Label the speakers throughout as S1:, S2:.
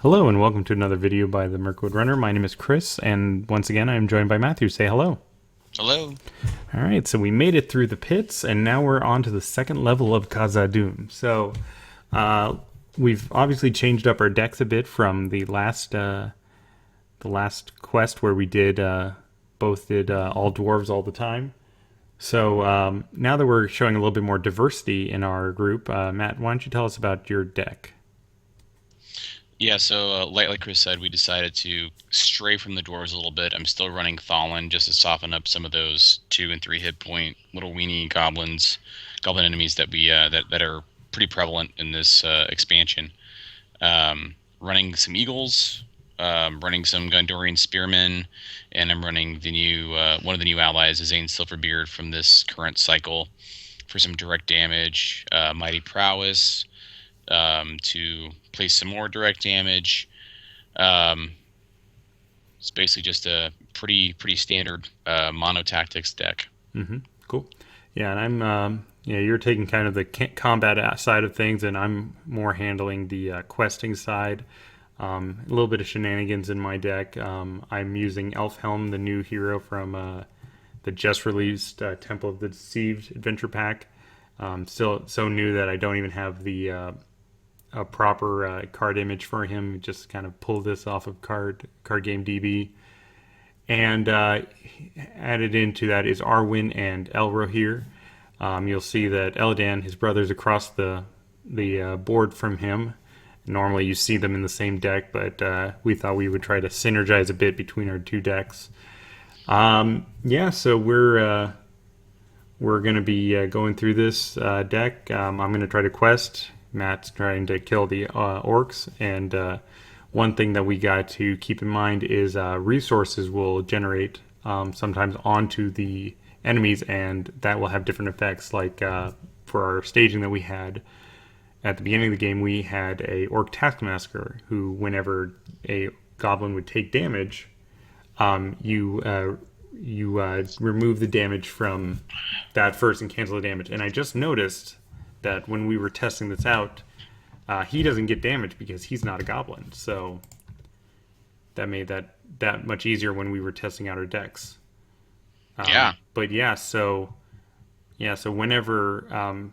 S1: Hello and welcome to another video by the Mirkwood Runner. My name is Chris, and once again I am joined by Matthew. Say hello.
S2: Hello.
S1: Alright, so we made it through the pits, and now we're on to the second level of Khazad-dûm. So, we've obviously changed up our decks a bit from the last quest where we did both did all dwarves all the time. So now that we're showing a little bit more diversity in our group, Matt, why don't you tell us about your deck?
S2: Yeah, so like Chris said, we decided to stray from the dwarves a little bit. I'm still running Thalin just to soften up some of those 2 and 3 hit point little weenie goblin enemies that we that are pretty prevalent in this expansion. Running some eagles, running some Gondorian spearmen, and I'm running the new one of the new allies, Zane Silverbeard from this current cycle, for some direct damage, mighty prowess. To place some more direct damage. It's basically just a pretty standard mono tactics deck.
S1: Cool. Yeah, and I'm you're taking kind of the combat side of things, and I'm more handling the questing side. A little bit of shenanigans in my deck. I'm using Elfhelm, the new hero from the just released Temple of the Deceived adventure pack. Still so new that I don't even have the a proper card image for him. Just kind of pulled this off of Card Game DB, and added into that is Arwen and Elrohir. You'll see that El'dan, his brother's across the board from him. Normally you see them in the same deck, but we thought we would try to synergize a bit between our two decks. So we're going to be going through this deck. I'm going to try to quest. Matt's trying to kill the orcs, and one thing that we got to keep in mind is resources will generate sometimes onto the enemies, and that will have different effects. Like for our staging that we had at the beginning of the game, we had a orc taskmaster who, whenever a goblin would take damage, you remove the damage from that first and cancel the damage. And I just noticed that when we were testing this out, he doesn't get damage because he's not a goblin. So that made that much easier when we were testing out our decks. So whenever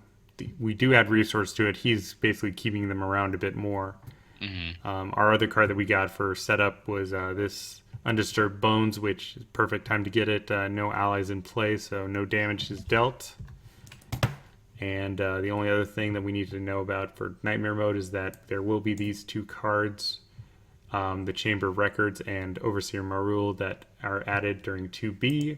S1: we do add resource to it, he's basically keeping them around a bit more. Our other card that we got for setup was this Undisturbed Bones, which is perfect time to get it. No allies in play, so no damage is dealt. And the only other thing that we need to know about for Nightmare Mode is that there will be these two cards, the Chamber of Records and Overseer Marul, that are added during 2B.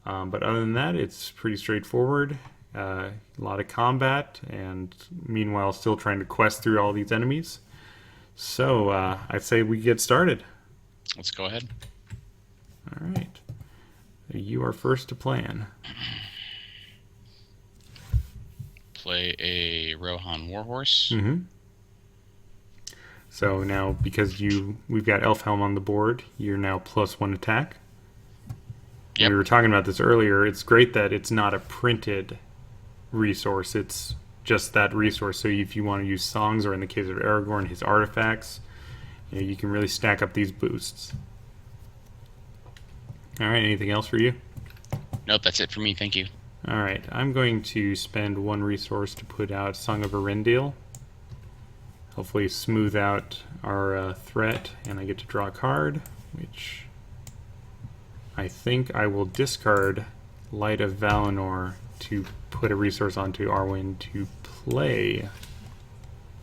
S1: But other than that, it's pretty straightforward. A lot of combat, and meanwhile still trying to quest through all these enemies. So I'd say we get started.
S2: Let's go ahead.
S1: All right. You are first to plan.
S2: Play a Rohan Warhorse.
S1: So now, because we've got Elfhelm on the board, you're now +1 attack.
S2: Yep.
S1: We were talking about this earlier. It's great that it's not a printed resource. It's just that resource. So if you want to use songs, or in the case of Aragorn, his artifacts, you can really stack up these boosts. All right. Anything else for you?
S2: Nope, that's it for me. Thank you.
S1: All right. I'm going to spend 1 resource to put out Song of Arendelle. Hopefully smooth out our threat, and I get to draw a card, which I think I will discard Light of Valinor to put a resource onto Arwen to play.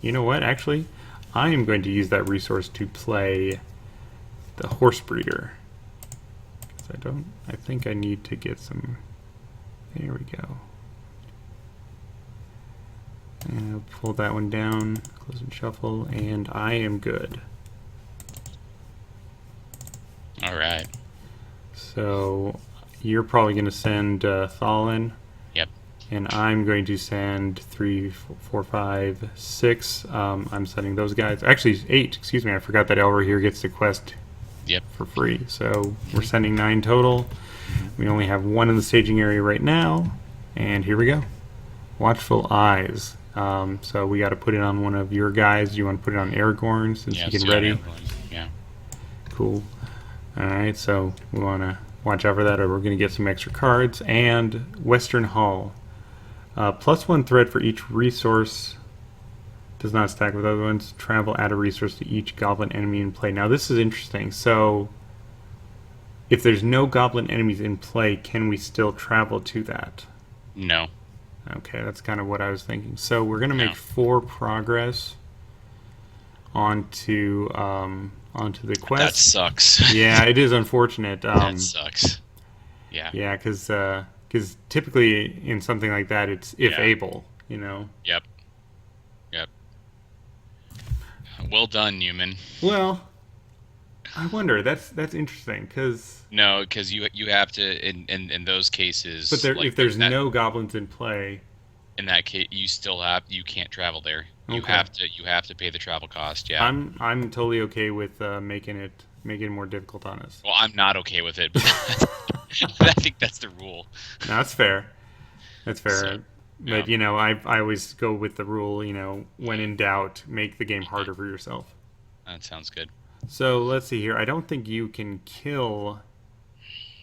S1: You know what? Actually, I am going to use that resource to play the Horse Breeder. I think I need to get some. There we go. And I'll pull that one down, close and shuffle, and I am good.
S2: All right.
S1: So you're probably going to send Thalin.
S2: Yep.
S1: And I'm going to send 3, 4, 5, 6. I'm sending those guys. Actually, 8. Excuse me. I forgot that Elrohir gets the quest.
S2: Yep.
S1: For free. So we're sending 9 total. We only have 1 in the staging area right now. And here we go. Watchful Eyes. So we got to put it on one of your guys. You want to put it on Aragorn since
S2: Yeah,
S1: he
S2: let's
S1: can
S2: do it on
S1: ready?
S2: everyone. Yeah.
S1: Cool. All right, so we want to watch out for that, or we're going to get some extra cards. And Western Hall. +1 threat for each resource. Does not stack with other ones. Travel, add a resource to each goblin enemy in play. Now this is interesting. So if there's no goblin enemies in play, can we still travel to that?
S2: No.
S1: Okay, that's kind of what I was thinking. So we're going to
S2: No.
S1: make 4 progress onto the
S2: That
S1: quest.
S2: sucks.
S1: Yeah, it is unfortunate.
S2: That sucks. Yeah.
S1: Yeah, because typically in something like that, it's if
S2: Yeah.
S1: able, you know.
S2: Yep. Yep. Well done, Newman.
S1: Well, I wonder. That's interesting because,
S2: No, because you have to in those cases.
S1: but there
S2: like
S1: if there's
S2: that,
S1: no goblins in play,
S2: in that case, you can't travel there. You
S1: Okay.
S2: have to pay the travel cost. Yeah.
S1: I'm totally okay with making it more difficult on us.
S2: Well, I'm not okay with it, but I think that's the rule.
S1: No, that's fair. That's fair.
S2: So,
S1: But
S2: yeah.
S1: I always go with the rule. When in doubt, make the game harder for yourself.
S2: That sounds good.
S1: So let's see here. I don't think you can kill.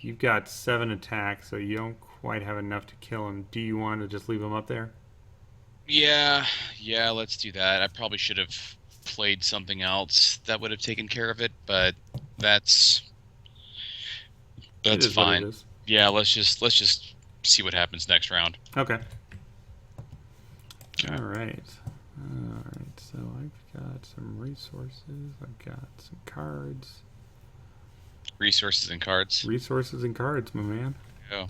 S1: You've got 7 attacks, so you don't quite have enough to kill him. Do you want to just leave him up there?
S2: Yeah, yeah, let's do that. I probably should have played something else that would have taken care of it, but that's
S1: It
S2: that's
S1: is what it
S2: fine.
S1: is.
S2: Yeah, let's just see what happens next round.
S1: Okay. All right. All right. So I've got some resources. I've got some cards.
S2: Resources and cards.
S1: Resources and cards, my man.
S2: Oh,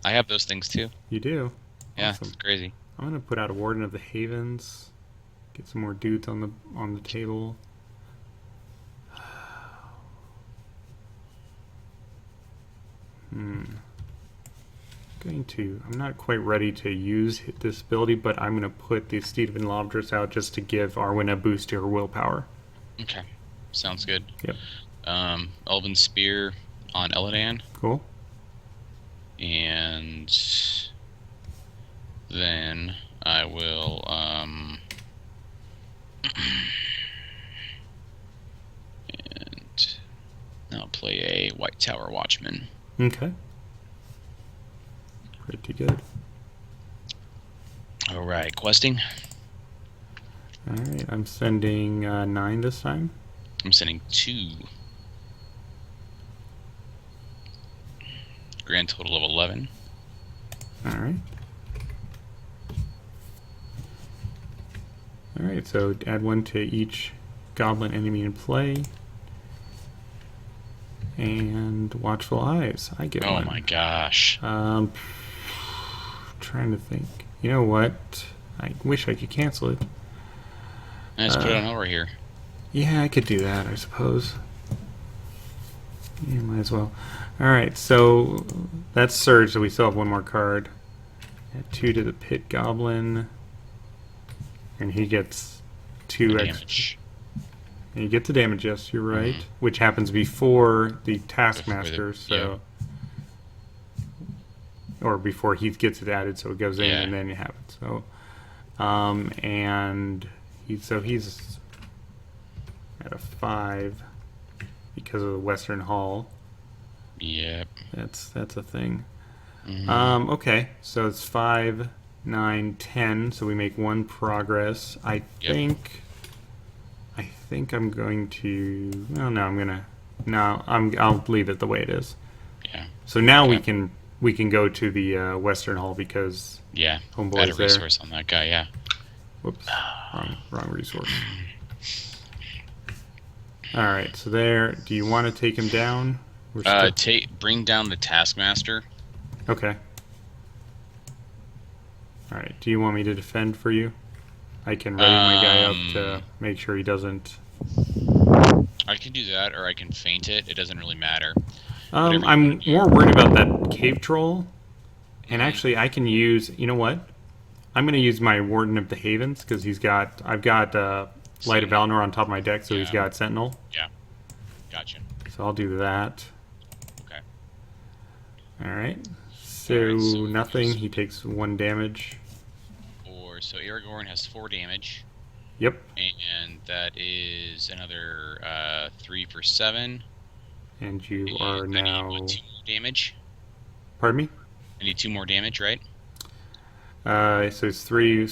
S2: I have those things too.
S1: You do.
S2: Yeah,
S1: Awesome.
S2: it's crazy.
S1: I'm gonna put out a Warden of the Havens. Get some more dudes on the table. I'm not quite ready to use this ability, but I'm gonna put the Steed of Enlobdris out just to give Arwen a boost to her willpower.
S2: Okay, sounds good.
S1: Yep.
S2: Elven Spear on Eladan,
S1: Cool.
S2: and then I will and I'll play a White Tower Watchman.
S1: Okay. Pretty good.
S2: All right, questing.
S1: All right. I'm sending 9 this time.
S2: I'm sending 2. Grand total of 11.
S1: All right. All right. So add 1 to each goblin enemy in play. And Watchful Eyes. I get
S2: Oh
S1: 1.
S2: my gosh.
S1: Trying to think. You know what? I wish I could cancel it.
S2: Let's put it on over here.
S1: Yeah, I could do that, I suppose. Yeah, might as well. Alright, so that's Surge, so we still have 1 more card. Add 2 to the Pit Goblin. And he gets 2 extra.
S2: Damage.
S1: And you get the damage, yes, you're right. Which happens before the Taskmaster,
S2: Before the-
S1: so... Or before he gets it added, so it goes in
S2: Yeah.
S1: and then it happens. So, and he's at a 5 because of the Western Hall.
S2: Yep.
S1: That's a thing.
S2: Mhm.
S1: Okay, so it's 5, 9, 10. So we make 1 progress. I
S2: Yep.
S1: think I'm going to. Well, no, I'll leave it the way it is.
S2: Yeah.
S1: So now
S2: Okay.
S1: we can go to the Western Hall because
S2: Yeah.
S1: Homeboy's
S2: Add a
S1: there.
S2: resource on that guy. Yeah.
S1: Whoops, wrong resource. All right, so there. Do you want to take him down? We're
S2: Bring down the Taskmaster.
S1: Okay. All right. Do you want me to defend for you? I can ready my guy up to make sure he doesn't.
S2: I can do that, or I can feint it. It doesn't really matter.
S1: I'm more worried about that cave troll, and actually, I can use. You know what? I'm going to use my Warden of the Havens because I've got Light of Valinor on top of my deck, so he's
S2: Yeah.
S1: got Sentinel.
S2: Yeah. Gotcha.
S1: So I'll do that.
S2: Okay.
S1: All right. So,
S2: Alright, so
S1: nothing.
S2: just-
S1: He takes 1 damage.
S2: For 4. So Aragorn has 4 damage,
S1: Yep.
S2: and that is another 3 for 7.
S1: And you
S2: And
S1: are
S2: I need
S1: now.
S2: 2 more damage.
S1: Pardon me.
S2: I need 2 more damage, right?
S1: So it's 3.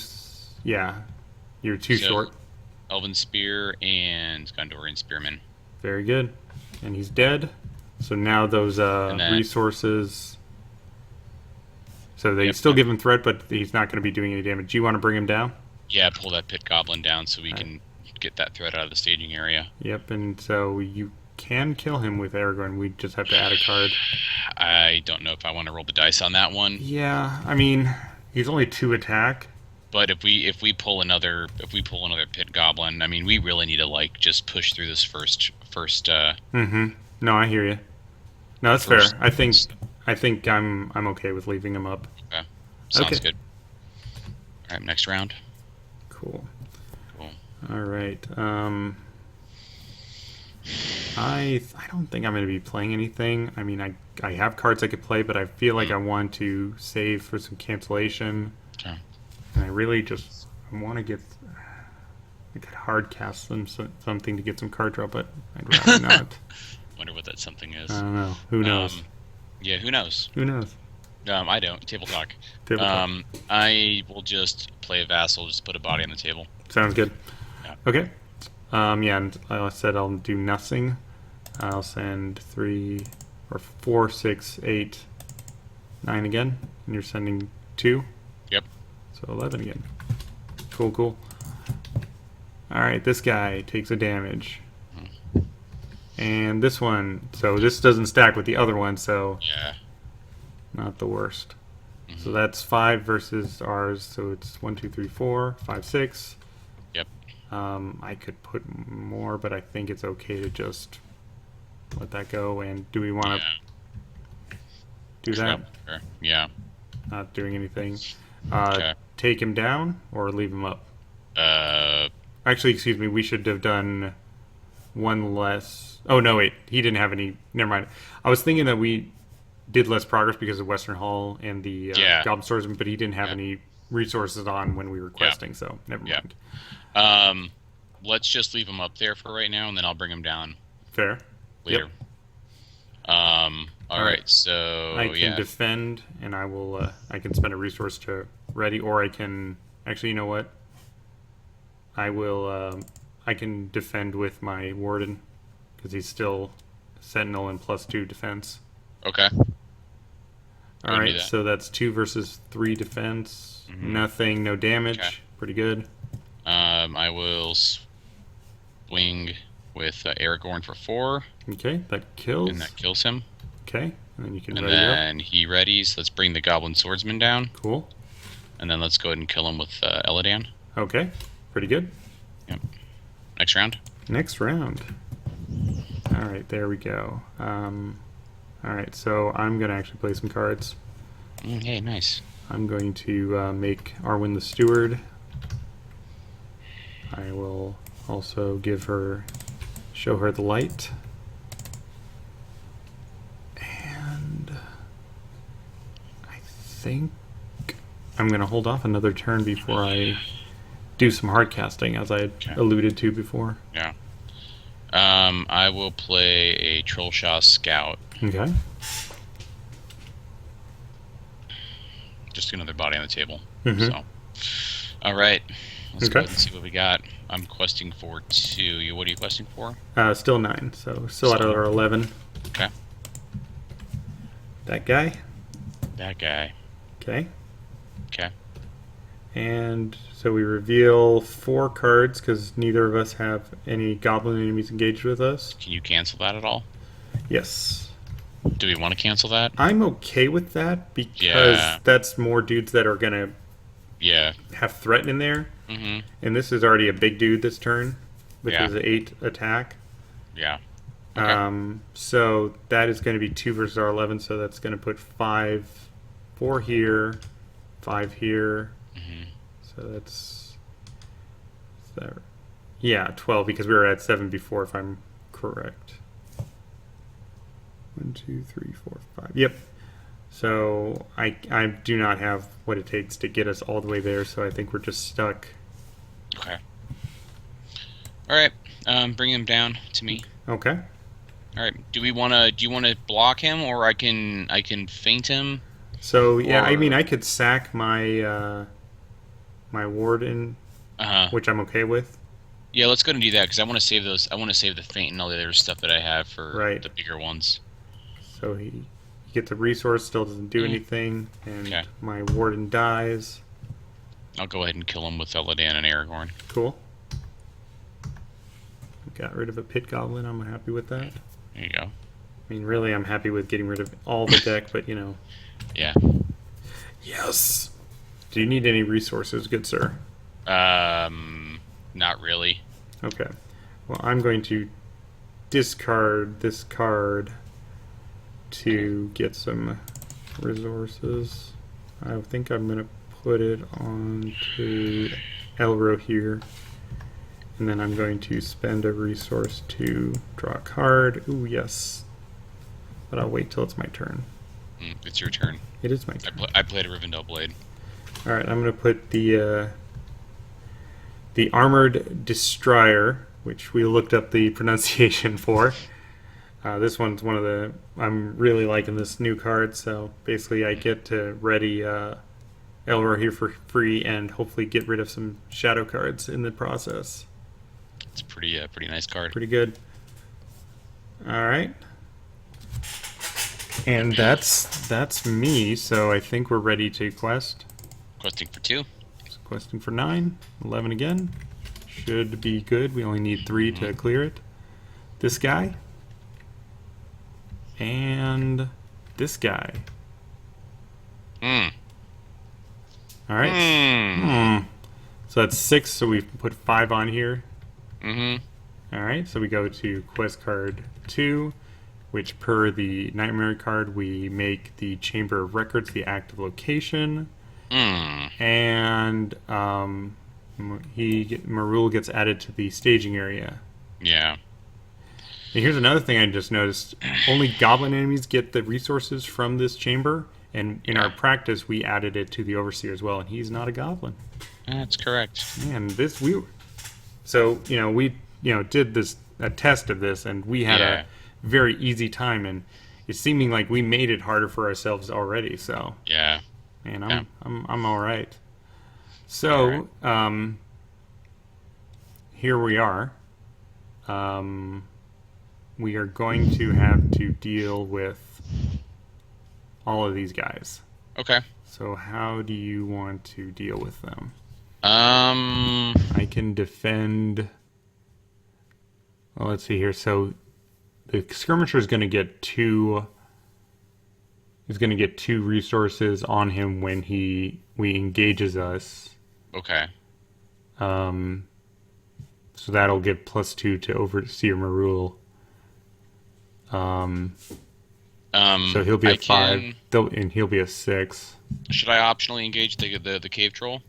S1: Yeah, you're too
S2: So
S1: short.
S2: Elven Spear and Gondorian Spearman.
S1: Very good. And he's dead. So now those
S2: And then-
S1: resources. So they
S2: Yep,
S1: still
S2: yep.
S1: give him threat, but he's not going to be doing any damage. Do you want to bring him down?
S2: Yeah, pull that pit goblin down so we
S1: Alright.
S2: can get that threat out of the staging area.
S1: Yep. And so you can kill him with Aragorn. We just have to add a card.
S2: I don't know if I want to roll the dice on that one,
S1: Yeah. I mean, he's only 2 attack.
S2: but if we pull another pit goblin, I mean, we really need to like just push through this first.
S1: Mm-hmm. No, I hear you. No, that's
S2: First-
S1: fair. I think I'm okay with leaving him up.
S2: Sounds
S1: Okay.
S2: good. All right, next round.
S1: Cool.
S2: Cool.
S1: All right. I don't think I'm going to be playing anything. I mean, I have cards I could play, but I feel like I want to save for some cancellation.
S2: Okay.
S1: And I really just want to get. I could hard cast something to get some card draw, but I'd rather not.
S2: Wonder what that something is.
S1: I don't know. Who knows?
S2: Yeah, who knows?
S1: Who knows?
S2: I don't. Table talk.
S1: Tabletop.
S2: I will just play a vassal, just put a body on the table.
S1: Sounds good.
S2: Yeah.
S1: Okay. Yeah, and I said I'll do nothing. I'll send 3 or 4, 6, 8, 9 again, and you're sending 2.
S2: Yep.
S1: So 11 again. Cool, cool. All right, this guy takes a damage. And this one, so this doesn't stack with the other one, so
S2: Yeah.
S1: not the worst.
S2: Mhm.
S1: So that's 5 versus ours, so it's 1, 2, 3, 4, 5, 6.
S2: Yep.
S1: I could put more, but I think it's okay to just let that go. And do we want to do that?
S2: Sure. Yeah.
S1: Not doing anything.
S2: Okay.
S1: Take him down or leave him up?
S2: Uh,
S1: Actually, excuse me. We should have done one less. Oh no, wait. He didn't have any. Never mind. I was thinking that we did less progress because of Western Hall and the
S2: Yeah.
S1: Goblin Swordsman, but he didn't have
S2: Yeah.
S1: any resources on when we were questing. So never
S2: Yeah.
S1: mind.
S2: let's just leave him up there for right now, and then I'll bring him down
S1: Fair.
S2: later. All right. So
S1: I can
S2: yeah.
S1: defend, and I will. I can spend a resource to ready, or I can. Actually, you know what? I will. I can defend with my warden because he's still sentinel and +2 defense.
S2: Okay.
S1: All
S2: can do
S1: right,
S2: that.
S1: so that's 2 versus 3 defense.
S2: Mhm.
S1: Nothing, no damage.
S2: Okay.
S1: Pretty good.
S2: I will swing with Aragorn for 4,
S1: Okay, that kills.
S2: and that kills him.
S1: Okay, and then you can
S2: And
S1: ready up.
S2: then he readies. Let's bring the Goblin Swordsman down,
S1: Cool.
S2: and then let's go ahead and kill him with Eladan.
S1: Okay, pretty good.
S2: Next round.
S1: Next round. All right, there we go. All right, so I'm going to actually play some cards.
S2: Hey, nice.
S1: I'm going to make Arwen the Steward. I will also show her the light. And I think I'm going to hold off another turn before I do some hard casting, as I had
S2: Okay.
S1: alluded to before.
S2: Yeah. I will play a Trollshaw Scout.
S1: Okay.
S2: Just another body on the table.
S1: Mhm.
S2: So, all right. Let's go
S1: Okay.
S2: ahead and see what we got. I'm questing for 2. What are you questing for?
S1: Still 9, so still at
S2: So-
S1: our 11.
S2: Okay.
S1: That guy.
S2: That guy.
S1: Okay.
S2: Okay.
S1: And so we reveal 4 cards because neither of us have any goblin enemies engaged with us.
S2: Can you cancel that at all?
S1: Yes.
S2: Do we want to cancel that?
S1: I'm okay with that because
S2: Yeah.
S1: that's more dudes that are going to
S2: Yeah.
S1: have threat in there.
S2: Mm-hmm.
S1: And this is already a big dude this turn with
S2: Yeah.
S1: his 8 attack.
S2: Yeah. Okay.
S1: So that is going to be 2 versus our 11. So that's going to put 4 here, 5 here.
S2: Mm-hmm.
S1: So that's that, yeah, 12 because we were at 7 before, if I'm correct. 1, 2, 3, 4, 5. Yep. So I do not have what it takes to get us all the way there, so I think we're just stuck.
S2: Okay. All right. Bring him down to me.
S1: Okay.
S2: All right. Do you wanna block him, or I can feint him?
S1: So yeah, I mean
S2: Or
S1: I could sack my my warden,
S2: uh
S1: which I'm okay with.
S2: yeah, let's go ahead and do that because I want to save those. I want to save the feint and all the other stuff that I have for
S1: Right.
S2: the bigger ones.
S1: So he gets a resource, still doesn't do anything, and
S2: Okay.
S1: my warden dies.
S2: I'll go ahead and kill him with Eladan and Aragorn.
S1: Cool. Got rid of a pit goblin. I'm happy with that.
S2: There you go.
S1: I mean, really, I'm happy with getting rid of all the deck, but you know.
S2: Yeah.
S1: Yes. Do you need any resources, good sir?
S2: Not really.
S1: Okay. Well, I'm going to discard this card to get some resources. I think I'm going to put it onto Elro here. And then I'm going to spend a resource to draw a card. Ooh, yes. But I'll wait till it's my turn.
S2: It's your turn.
S1: It is my turn.
S2: I played a Rivendell Blade.
S1: All right, I'm going to put the Armored Destroyer, which we looked up the pronunciation for. This one's one of the... I'm really liking this new card, so basically I get to ready Elror here for free and hopefully get rid of some shadow cards in the process.
S2: It's pretty nice card.
S1: Pretty good. All right. And that's me, so I think we're ready to quest.
S2: Questing for 2.
S1: So questing for 9, 11 again. Should be good. We only need 3 to clear it. This guy. And this guy.
S2: Hmm.
S1: All right. So that's 6, so we put 5 on here. All right, so we go to quest card 2, which per the Nightmare card, we make the Chamber of Records the active location. And Marul gets added to the staging area.
S2: Yeah.
S1: And here's another thing I just noticed. Only goblin enemies get the resources from this chamber, and in our practice, we added it to the Overseer as well, and he's not a goblin.
S2: That's correct.
S1: Man, so, we did a test of this, and we had a very easy time, and it's seeming like we made it harder for ourselves already, so...
S2: Yeah.
S1: Man, I'm all right. So, here we are. We are going to have to deal with all of these guys.
S2: Okay.
S1: So, how do you want to deal with them?
S2: Um.
S1: I can defend. Well, let's see here. So, the skirmisher is going to get 2. He's going to get 2 resources on him when we engages us.
S2: Okay.
S1: So that'll give +2 to Overseer Marul. So he'll be a 5, and he'll be a 6.
S2: Should I optionally engage the cave troll?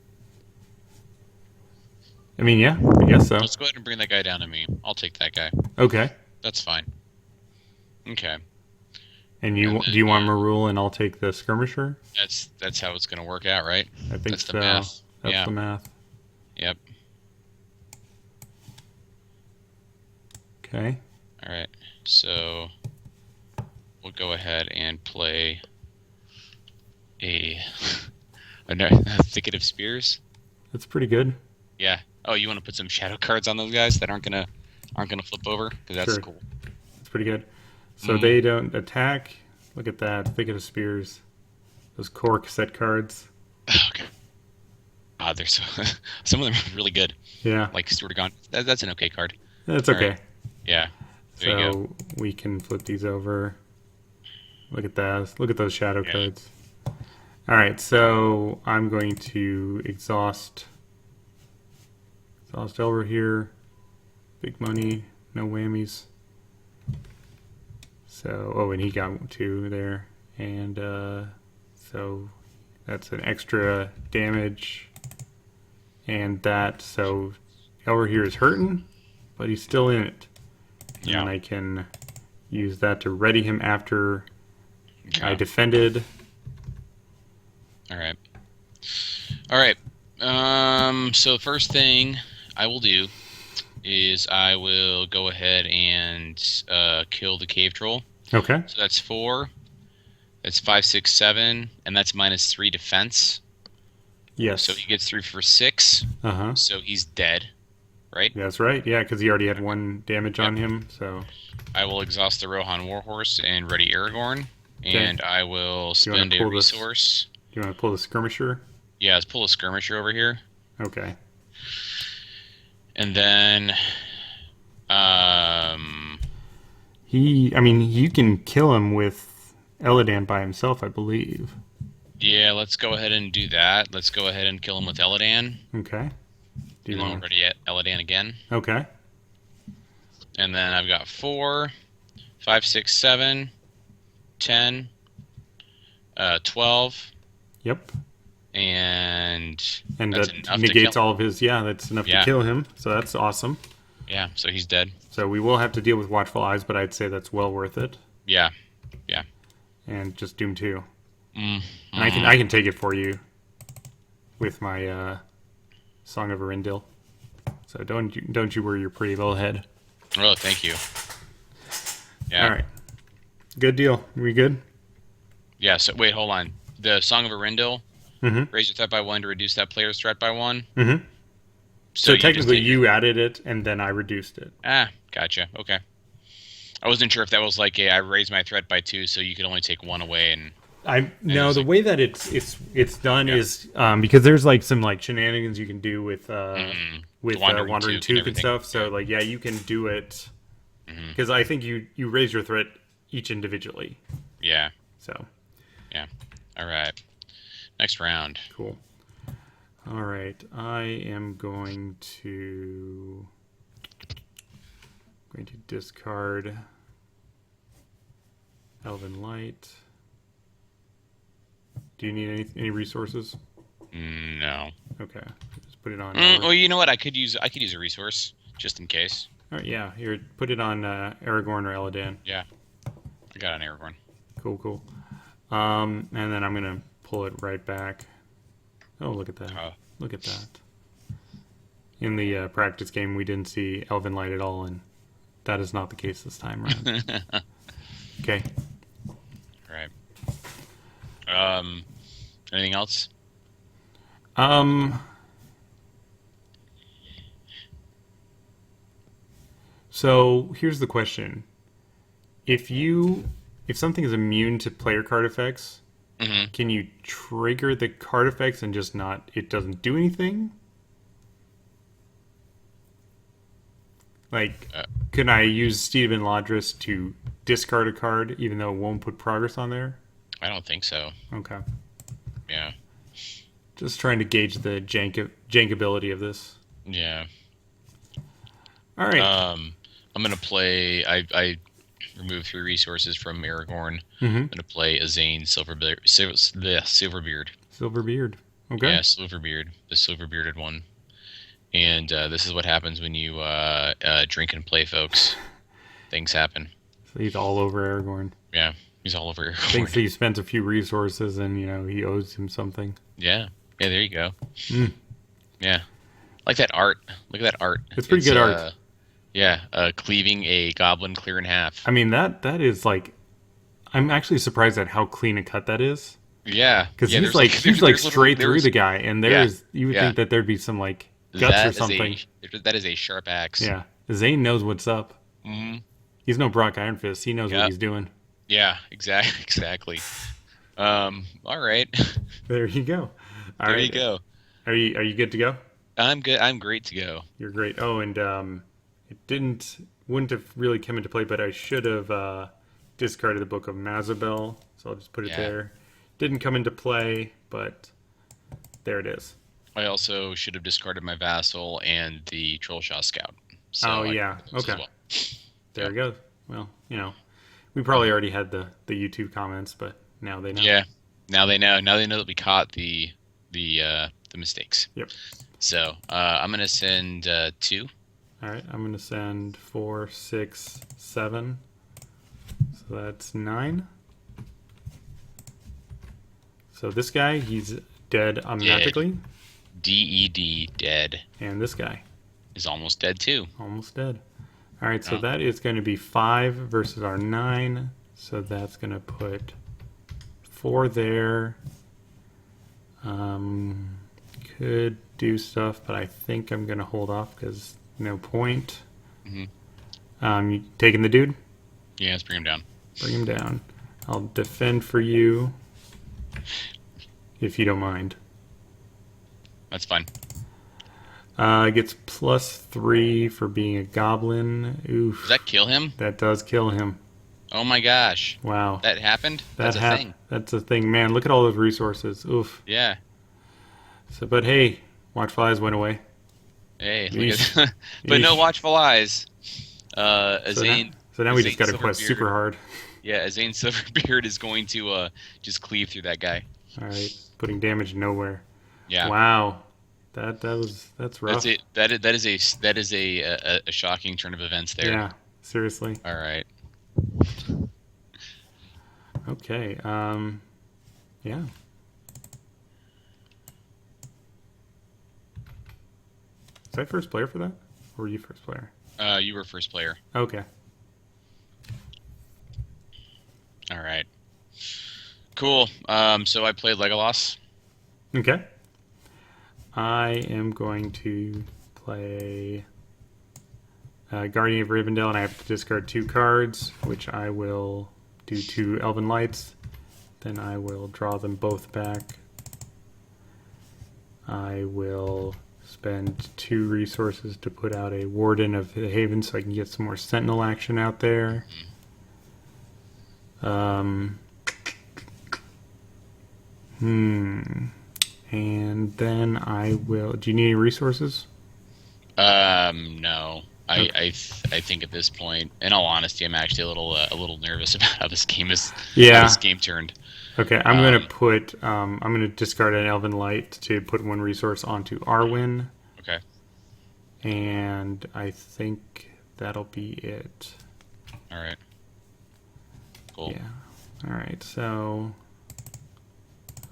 S1: I mean, yeah, I guess so.
S2: Let's go ahead and bring that guy down to me. I'll take that guy.
S1: Okay.
S2: That's fine. Okay.
S1: And do you want Marul and I'll take the skirmisher?
S2: That's how it's gonna work out, right?
S1: I think
S2: That's
S1: so.
S2: the math.
S1: That's the math.
S2: Yep.
S1: Okay.
S2: All right. So we'll go ahead and play a Thicket of Spears.
S1: That's pretty good.
S2: Yeah. Oh, you want to put some shadow cards on those guys that aren't gonna flip over? Because that's
S1: Sure.
S2: cool.
S1: That's pretty good. So they don't attack. Look at that. Thicket of Spears. Those core cassette cards.
S2: Okay. They're so some of them are really good.
S1: Yeah.
S2: Like Steward of Gaunt. That's an okay card.
S1: That's okay.
S2: Right. Yeah. There you go.
S1: So we can flip these over. Look at that. Look at those shadow cards. All right, so I'm going to exhaust Elver here. Big money, no whammies. So, and he got 2 there. And so that's an extra damage. And so Elver here is hurting, but he's still in it.
S2: Yeah.
S1: And I can use that to ready him after I defended.
S2: All right. All right. So first thing I will do is I will go ahead and kill the cave troll.
S1: Okay.
S2: So that's 4. That's 5, 6, 7, and that's -3 defense. So
S1: Yes.
S2: he gets 3 for 6.
S1: Uh-huh.
S2: So he's dead, right?
S1: That's right. Yeah, because he already had
S2: Okay.
S1: 1 damage
S2: Yep.
S1: on him. So
S2: I will exhaust the Rohan Warhorse and ready Aragorn,
S1: okay.
S2: and I will
S1: Do you want
S2: spend
S1: to
S2: a
S1: pull this?
S2: resource.
S1: Do you want to pull the skirmisher?
S2: Yeah, let's pull a skirmisher over here,
S1: Okay.
S2: and then um,
S1: I mean, you can kill him with Eladan by himself, I believe.
S2: yeah, let's go ahead and do that. Let's go ahead and kill him with Eladan,
S1: Okay. Do
S2: and
S1: you
S2: then we'll
S1: want
S2: ready Eladan again.
S1: to? Okay.
S2: And then I've got 4, 5, 6, 7, 10, 12,
S1: Yep.
S2: and
S1: And
S2: that's
S1: that
S2: enough to
S1: negates
S2: kill him.
S1: all of his. Yeah, that's enough to
S2: Yeah,
S1: kill him. So that's awesome.
S2: yeah. So he's dead.
S1: So we will have to deal with Watchful Eyes, but I'd say that's well worth it.
S2: Yeah, yeah.
S1: And just Doom 2.
S2: Mm,
S1: And I can take it for you with my Song of Arendelle. So don't you worry your pretty little head.
S2: Oh, thank you. Yeah.
S1: All right. Good deal. We good?
S2: Yeah. So wait, hold on. The Song of Arendelle,
S1: Mm-hmm.
S2: raise your threat by 1 to reduce that player's threat by 1.
S1: Mm-hmm.
S2: So
S1: So
S2: you just
S1: technically
S2: take
S1: you added it and then I reduced it.
S2: gotcha. Okay. I wasn't sure if that was like I raised my threat by 2, so you could only take 1 away, and
S1: No,
S2: was
S1: the
S2: like-
S1: way that it's done
S2: Yeah.
S1: is because there's like some like shenanigans you can do with
S2: The Wandering Took and
S1: Took and
S2: everything.
S1: stuff. So
S2: Yeah.
S1: like yeah, you can do it
S2: Mhm.
S1: because I think you raise your threat each individually.
S2: Yeah.
S1: So
S2: All right. Next round.
S1: cool. All right, I am going to discard Elven Light. Do you need any resources?
S2: No.
S1: Okay, just put it on.
S2: Oh, you know what? I could use a resource just in case.
S1: All right, yeah, here, put it on Aragorn or Eladan.
S2: Yeah. I got an Aragorn.
S1: Cool. And then I'm gonna pull it right back. Oh, look at that!
S2: Oh.
S1: Look at that! In the practice game, we didn't see Elven Light at all, and that is not the case this time around. Okay.
S2: Right. Anything else?
S1: So here's the question: if something is immune to player card effects,
S2: Mm-hmm.
S1: can you trigger the card effects and just not? It doesn't do anything. Like,
S2: Uh.
S1: can I use Stephen Ladris to discard a card even though it won't put progress on there?
S2: I don't think so.
S1: Okay.
S2: Yeah.
S1: Just trying to gauge the jankability of this.
S2: Yeah.
S1: All right.
S2: I'm gonna play. I remove 3 resources from Aragorn.
S1: Mm-hmm.
S2: I'm gonna play Azane Silverbeard. Silverbeard.
S1: Silverbeard. Okay.
S2: Yeah, Silverbeard, the silver-bearded one. And this is what happens when you drink and play, folks. Things happen.
S1: So he's all over Aragorn.
S2: Yeah, he's all over
S1: Thinks
S2: Aragorn.
S1: he spent a few resources and, he owes him something.
S2: Yeah, there you go.
S1: Mm.
S2: Yeah, like that art. Look at that art.
S1: It's pretty good art.
S2: Yeah, cleaving a goblin clear in half.
S1: I mean, that is like... I'm actually surprised at how clean a cut that is.
S2: Yeah,
S1: Because
S2: yeah,
S1: he's
S2: there's
S1: he's
S2: there's
S1: straight through
S2: there's-
S1: the guy, and you would
S2: yeah.
S1: think that there'd be some like guts
S2: that
S1: or
S2: is
S1: something.
S2: that is a sharp axe.
S1: Yeah, Zane knows what's up.
S2: Hmm.
S1: He's no Brock Ironfist. He knows what
S2: Yep.
S1: he's doing.
S2: Yeah. Exactly. All right.
S1: There you go. All
S2: There
S1: right.
S2: you go.
S1: Are you good to go?
S2: I'm good. I'm great to go.
S1: You're great. Oh, and it wouldn't have really come into play, but I should have discarded the Book of Mazabel, so I'll just put it
S2: Yeah.
S1: there. Didn't come into play, but there it is.
S2: I also should have discarded my vassal and the Trollshaw Scout. So
S1: Oh,
S2: I
S1: yeah.
S2: did those as
S1: Okay.
S2: well.
S1: There
S2: Yep.
S1: it goes. Well, we probably already had the YouTube comments, but now they know.
S2: Yeah. Now they know. Now they know that we caught the mistakes.
S1: Yep.
S2: So I'm gonna send 2.
S1: All right, I'm gonna send 4, 6, 7. So that's 9. So this guy, he's dead magically.
S2: DED, dead.
S1: And this guy,
S2: Is almost dead too.
S1: almost dead. All right, so
S2: Oh.
S1: that is going to be 5 versus our 9. So that's going to put 4 there. Could do stuff, but I think I'm going to hold off because no point. You taking the dude?
S2: Yeah, let's bring him down.
S1: Bring him down. I'll defend for you if you don't mind.
S2: That's fine.
S1: Gets +3 for being a goblin. Oof.
S2: Does that kill him?
S1: That does kill him.
S2: Oh my gosh.
S1: Wow.
S2: That happened? That's a thing.
S1: That's a thing. Man, look at all those resources. Oof.
S2: Yeah.
S1: So, but hey, Watchful Eyes went away.
S2: Hey,
S1: Yeesh.
S2: look at but no
S1: Yeesh.
S2: watchful eyes.
S1: So now,
S2: Azane.
S1: so now we
S2: Azane
S1: just got to quest
S2: Silverbeard.
S1: super hard.
S2: Yeah, Azane Silverbeard is going to just cleave through that guy.
S1: All right, putting damage nowhere.
S2: Yeah.
S1: Wow. That's rough.
S2: That's it. That is a shocking turn of events there.
S1: Yeah. Seriously.
S2: All right.
S1: Okay. Yeah. Was I first player for that? Or were you first player?
S2: You were first player.
S1: Okay.
S2: All right. Cool. So I played Legolas.
S1: Okay. I am going to play Guardian of Rivendell, and I have to discard 2 cards, which I will do 2 Elven Lights. Then I will draw them both back. I will spend 2 resources to put out a Warden of the Haven so I can get some more Sentinel action out there. And then I will. Do you need any resources?
S2: No.
S1: Okay.
S2: I think at this point, in all honesty, I'm actually a little nervous about how this game is.
S1: Yeah.
S2: How this game turned.
S1: Okay, I'm gonna put. I'm gonna discard an Elven Light to put 1 resource onto Arwen,
S2: Okay.
S1: and I think that'll be it.
S2: All right. Cool.
S1: Yeah. All right. So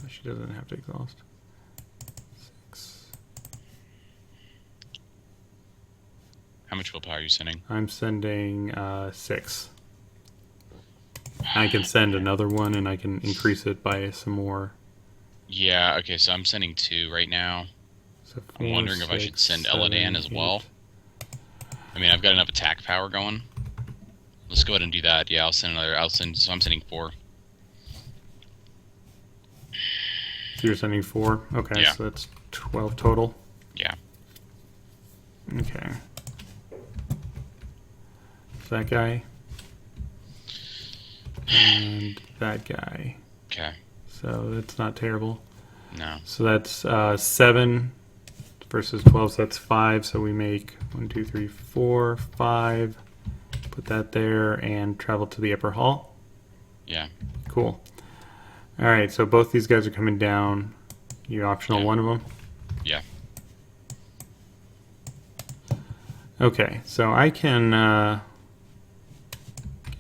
S1: she doesn't have to exhaust. 6.
S2: How much willpower are you sending?
S1: I'm sending 6. I can send another one, and I can increase it by some more.
S2: Yeah. Okay. So I'm sending 2 right now.
S1: So
S2: I'm
S1: 4,
S2: wondering if I should
S1: 6,
S2: send
S1: 7,
S2: Eladan as
S1: 8.
S2: well. I mean, I've got enough attack power going. Let's go ahead and do that. Yeah, I'll send another. So I'm sending 4.
S1: So you're sending 4. Okay,
S2: Yeah.
S1: so that's 12 total.
S2: Yeah.
S1: Okay. That guy. And that guy.
S2: Okay.
S1: So that's not terrible.
S2: No.
S1: So that's 7 versus 12, so that's 5. So we make 1, 2, 3, 4, 5. Put that there and travel to the upper hall.
S2: Yeah.
S1: Cool. All right, so both these guys are coming down. You optional
S2: Yeah.
S1: one of them?
S2: Yeah.
S1: Okay, so I can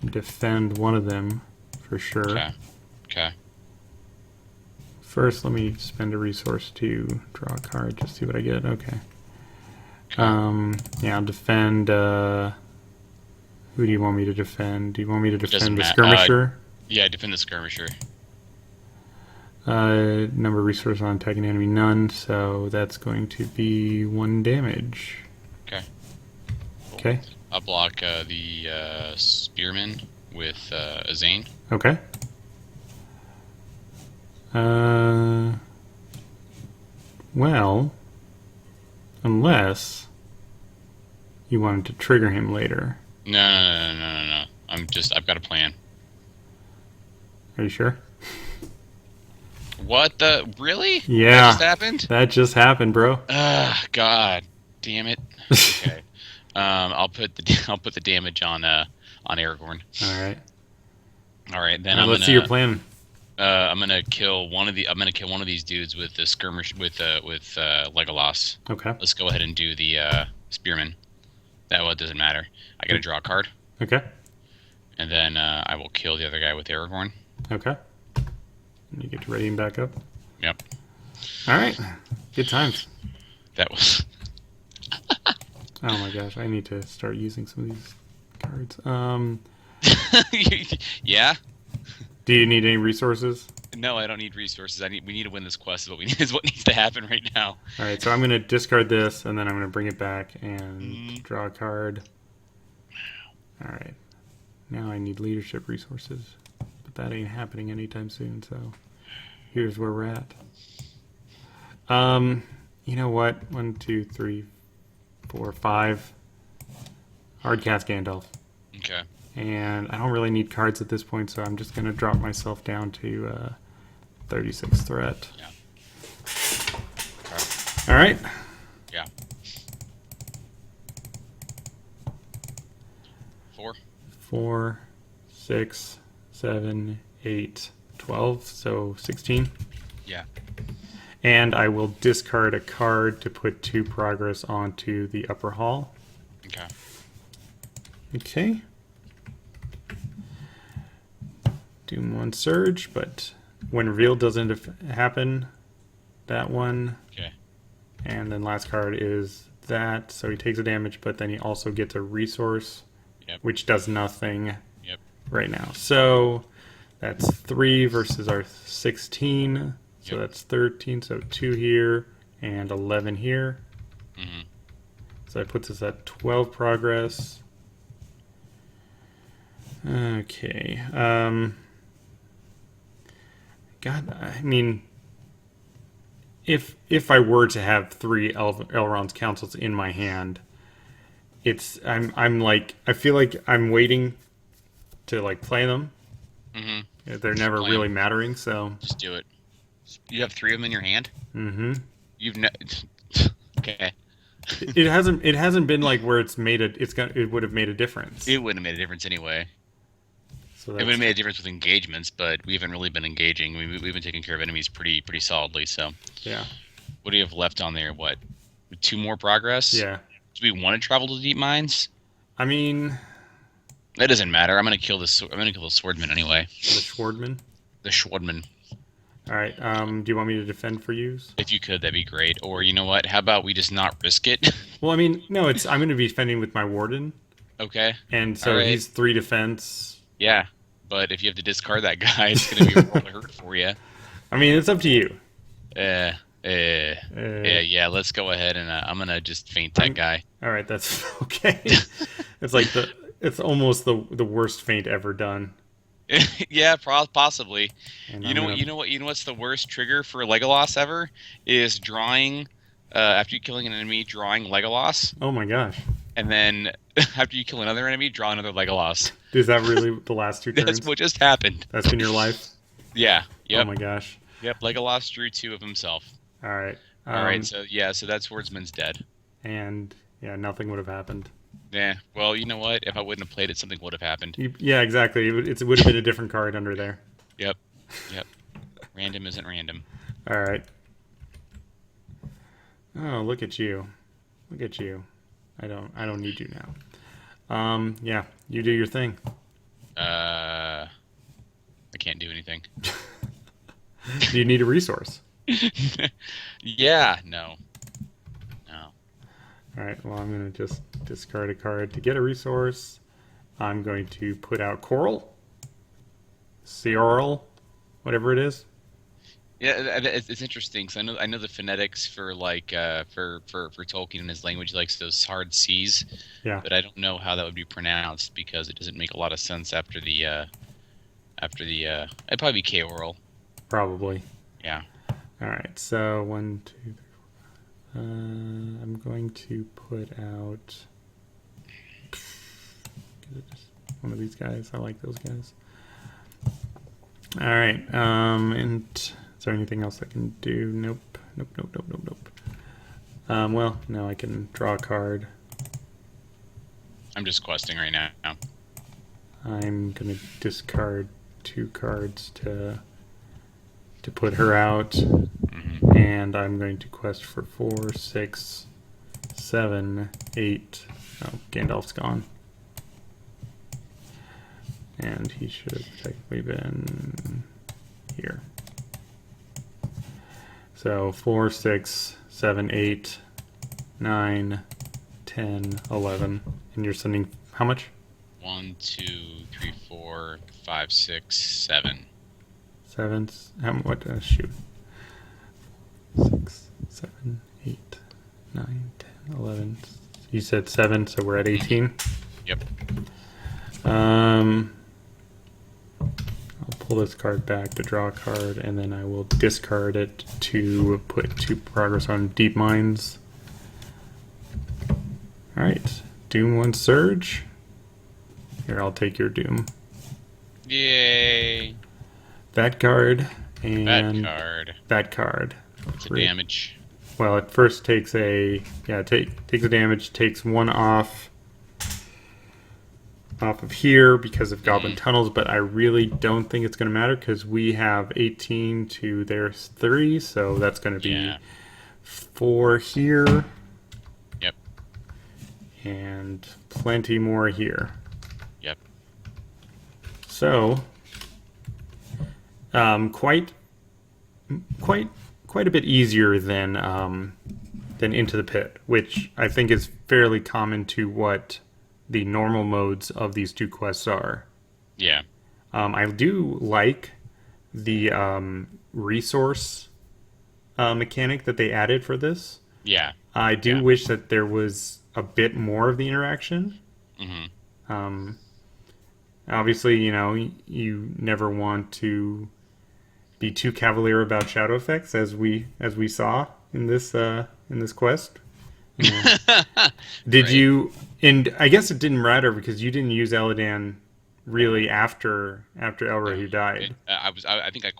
S1: defend one of them for sure.
S2: Okay. Okay.
S1: First, let me spend a resource to draw a card, just see what I get. Okay.
S2: Okay.
S1: Yeah, I'll defend. Who do you want me to defend? Do you want me to
S2: doesn't
S1: defend the
S2: matter.
S1: skirmisher?
S2: Yeah. Defend the skirmisher.
S1: Number of resources on attacking enemy, none. So that's going to be 1 damage.
S2: Okay. Cool.
S1: Okay.
S2: I'll block the spearman with Azane.
S1: Okay. Well, unless you wanted to trigger him later.
S2: No. I've got a plan.
S1: Are you sure?
S2: What the? Really?
S1: Yeah.
S2: That just happened?
S1: That just happened, bro.
S2: God damn it. Okay. I'll put the damage on Aragorn.
S1: All right.
S2: All right, then
S1: Let's see your plan.
S2: I'm gonna kill one of these dudes with the skirmish with Legolas.
S1: Okay.
S2: Let's go ahead and do the spearman. It doesn't matter. I gotta draw a card,
S1: Okay.
S2: and then I will kill the other guy with Aragorn.
S1: Okay. And you get to ready him back up.
S2: Yep.
S1: All right. Good times.
S2: That was.
S1: Oh my gosh, I need to start using some of these cards.
S2: Yeah.
S1: Do you need any resources?
S2: No, I don't need resources. We need to win this quest. Is what needs to happen right now.
S1: All right, so I'm going to discard this, and then I'm going to bring it back and draw a card. All right. Now I need leadership resources, but that ain't happening anytime soon, so here's where we're at. You know what? 1, 2, 3, 4, 5. Hard cast Gandalf.
S2: Okay.
S1: And I don't really need cards at this point, so I'm just going to drop myself down to 36 threat.
S2: Yeah.
S1: All right.
S2: Yeah. 4.
S1: 4, 6, 7, 8, 12, so 16.
S2: Yeah.
S1: And I will discard a card to put 2 progress onto the upper hall.
S2: Okay.
S1: Okay. Doom 1 surge, but when reveal doesn't happen, that one.
S2: Okay.
S1: And then last card is that, so he takes a damage, but then he also gets a resource, which does nothing right now. So that's 3 versus our 16, so that's 13, so 2 here and 11 here.
S2: Mm-hmm.
S1: So that puts us at 12 progress. Okay. God, I mean, if I were to have 3 Elrond's councils in my hand, I'm like, I feel like I'm waiting to like play them.
S2: Mm-hmm.
S1: They're never really mattering, so
S2: just do it. You have 3 of them in your hand.
S1: Mm-hmm.
S2: Okay.
S1: It hasn't been like where it would have made a difference.
S2: It wouldn't have made a difference anyway.
S1: So
S2: it would have made a difference with engagements, but we haven't really been engaging. We've been taking care of enemies pretty solidly. So
S1: yeah.
S2: What do you have left on there? What, 2 more progress?
S1: Yeah.
S2: Do we want to travel to deep mines?
S1: I mean,
S2: that doesn't matter. I'm gonna kill the swordman anyway.
S1: The Swordman.
S2: The Swordman.
S1: All right. Do you want me to defend for use?
S2: If you could, that'd be great. Or you know what? How about we just not risk it?
S1: Well, I mean, no. I'm going to be defending with my warden.
S2: Okay.
S1: And so he's 3 defense.
S2: Yeah, but if you have to discard that guy, it's going to be a world of hurt for you.
S1: I mean, it's up to you.
S2: Yeah. Let's go ahead and I'm gonna just feint that guy.
S1: All right, that's okay. It's like it's almost the worst feint ever done.
S2: Yeah, possibly.
S1: And
S2: You know what's the worst trigger for Legolas ever is drawing. After you killing an enemy, drawing Legolas.
S1: Oh my gosh.
S2: And then after you kill another enemy, draw another Legolas.
S1: Is that really the last 2 turns?
S2: That's what just happened.
S1: That's been your life?
S2: Yeah. Yep.
S1: Oh my gosh.
S2: Yep. Legolas drew 2 of himself.
S1: All right.
S2: All right. So that swordsman's dead.
S1: And yeah, nothing would have happened.
S2: Yeah. Well, you know what? If I wouldn't have played it, something would have happened.
S1: Yeah, exactly. It would have been a different card under there.
S2: Yep. Random isn't random.
S1: All right. Oh, look at you. Look at you. I don't need you now. Yeah, you do your thing.
S2: I can't do anything.
S1: Do you need a resource?
S2: Yeah, no.
S1: All right, well, I'm going to just discard a card to get a resource. I'm going to put out Coral. Seoral, whatever it is.
S2: Yeah, it's interesting because I know the phonetics for like for Tolkien and his language, he likes those hard C's.
S1: Yeah.
S2: But I don't know how that would be pronounced because it doesn't make a lot of sense after the it'd probably be K-oral.
S1: Probably.
S2: Yeah.
S1: All right, so 1, 2, 3, 4. I'm going to put out one of these guys. I like those guys. All right, and is there anything else I can do? Nope. Well, no, I can draw a card.
S2: I'm just questing right now.
S1: I'm gonna discard 2 cards to put her out, and I'm going to quest for 4, 6, 7, 8. Oh, Gandalf's gone, and he should have technically been here. So 4, 6, 7, 8, 9, 10, 11. And you're sending how much?
S2: 1, 2, 3, 4, 5, 6, 7.
S1: 7. What? Shoot. 6, 7, 8, 9, 10, 11. You said 7, so we're at 18.
S2: Yep.
S1: I'll pull this card back to draw a card, and then I will discard it to put 2 progress on Deep Mines. Alright, Doom 1 Surge. Here, I'll take your Doom.
S2: Yay.
S1: That card, and
S2: That card.
S1: that card.
S2: What's the
S1: Great.
S2: damage?
S1: Well, it first takes a takes a damage, takes 1 off of here because of Goblin Tunnels, but I really don't think it's going to matter because we have 18 to their 3, so that's going to be
S2: Yeah.
S1: 4 here.
S2: Yep.
S1: And plenty more here.
S2: Yep.
S1: So, quite a bit easier than Into the Pit, which I think is fairly common to what the normal modes of these 2 quests are.
S2: Yeah.
S1: I do like the resource mechanic that they added for this.
S2: Yeah.
S1: I do
S2: Yeah.
S1: wish that there was a bit more of the interaction.
S2: Mm-hmm.
S1: Obviously, you never want to be too cavalier about shadow effects, as we saw in this quest. Did
S2: Right.
S1: you? And I guess it didn't matter because you didn't use Eladan really after Elrahu died.
S2: I think I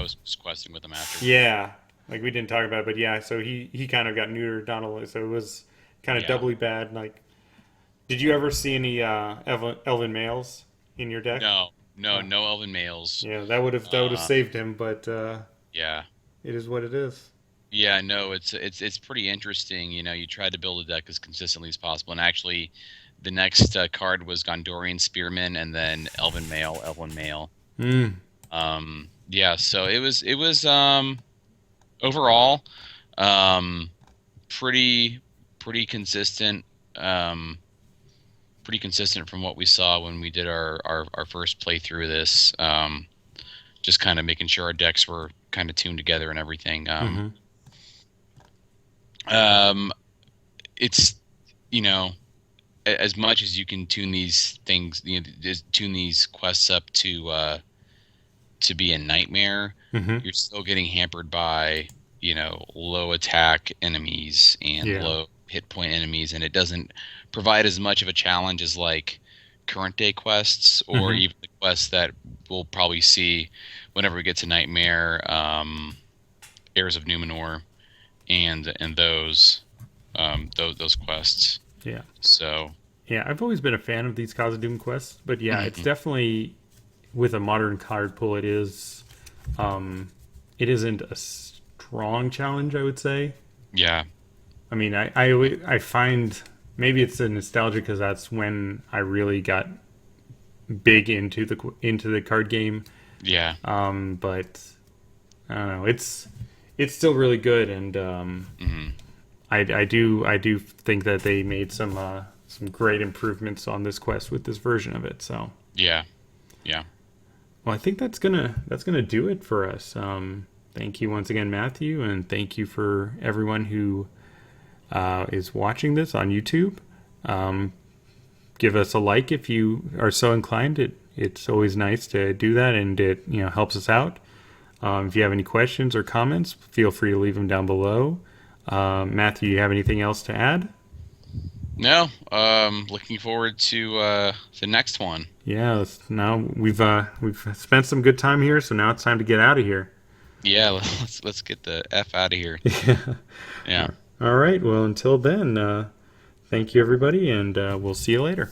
S2: was questing with him after.
S1: Yeah, like we didn't talk about it, but yeah. So he kind of got neutered, Donald. So it was kind of
S2: Yeah.
S1: doubly bad. Like, did you ever see any elven males in your deck?
S2: No elven males.
S1: Yeah, that would have saved him, but
S2: Yeah.
S1: it is what it is.
S2: Yeah, no, it's pretty interesting. You try to build a deck as consistently as possible, and actually, the next card was Gondorian Spearman, and then Elven Male.
S1: Mm.
S2: Yeah, so it was overall pretty consistent. Pretty consistent from what we saw when we did our first playthrough of this. Just kind of making sure our decks were kind of tuned together and everything. It's as much as you can tune these things, just tune these quests up to be a nightmare.
S1: Mm-hmm.
S2: You're still getting hampered by low attack enemies and
S1: Yeah.
S2: low hit point enemies, and it doesn't provide as much of a challenge as like current day quests or
S1: Mhm.
S2: even the quests that we'll probably see whenever we get to Nightmare, Heirs of Numenor, and those quests.
S1: Yeah.
S2: So
S1: Yeah, I've always been a fan of these Khazad-dûm quests, but yeah, it's
S2: Mhm.
S1: definitely with a modern card pool. It isn't a strong challenge, I would say.
S2: yeah,
S1: I mean, I find maybe it's a nostalgia because that's when I really got big into the card game.
S2: yeah,
S1: But I don't know, it's still really good, and
S2: hmm
S1: I do think that they made some great improvements on this quest with this version of it. So.
S2: yeah.
S1: Well, I think that's gonna do it for us. Thank you once again, Matthew, and thank you for everyone who is watching this on YouTube. Give us a like if you are so inclined. It's always nice to do that, and it helps us out. If you have any questions or comments, feel free to leave them down below. Matthew, you have anything else to add?
S2: No, looking forward to the next one.
S1: Yeah. Now we've spent some good time here, so now it's time to get out of here.
S2: Yeah, let's get the F out of here.
S1: Yeah.
S2: Yeah.
S1: All right. Well, until then, thank you, everybody, and we'll see you later.